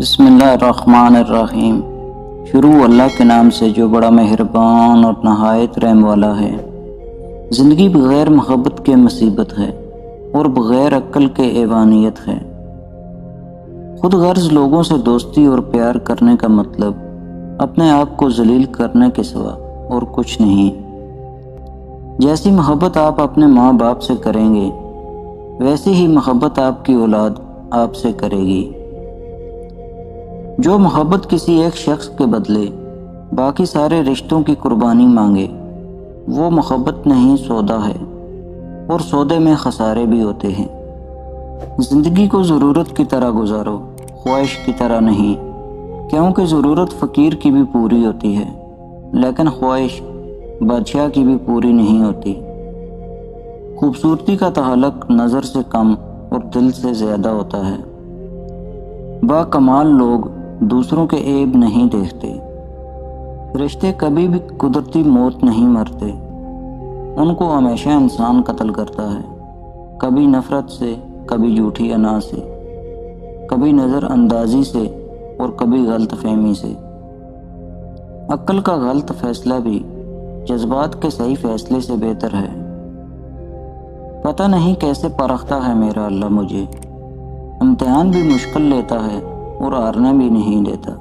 بسم اللہ الرحمن الرحیم۔ شروع اللہ کے نام سے جو بڑا مہربان اور نہایت رحم والا ہے۔ زندگی بغیر محبت کے مصیبت ہے اور بغیر عقل کے ایوانیت ہے۔ خود غرض لوگوں سے دوستی اور پیار کرنے کا مطلب اپنے آپ کو ذلیل کرنے کے سوا اور کچھ نہیں۔ جیسی محبت آپ اپنے ماں باپ سے کریں گے ویسی ہی محبت آپ کی اولاد آپ سے کرے گی۔ جو محبت کسی ایک شخص کے بدلے باقی سارے رشتوں کی قربانی مانگے وہ محبت نہیں سودا ہے، اور سودے میں خسارے بھی ہوتے ہیں۔ زندگی کو ضرورت کی طرح گزارو، خواہش کی طرح نہیں، کیونکہ ضرورت فقیر کی بھی پوری ہوتی ہے لیکن خواہش بادشاہ کی بھی پوری نہیں ہوتی۔ خوبصورتی کا تعلق نظر سے کم اور دل سے زیادہ ہوتا ہے۔ با کمال لوگ دوسروں کے عیب نہیں دیکھتے۔ رشتے کبھی بھی قدرتی موت نہیں مرتے، ان کو ہمیشہ انسان قتل کرتا ہے، کبھی نفرت سے، کبھی جھوٹی انا سے، کبھی نظر اندازی سے اور کبھی غلط فہمی سے۔ عقل کا غلط فیصلہ بھی جذبات کے صحیح فیصلے سے بہتر ہے۔ پتہ نہیں کیسے پرکھتا ہے میرا اللہ مجھے، امتحان بھی مشکل لیتا ہے اور ہارنے بھی نہیں دیتا۔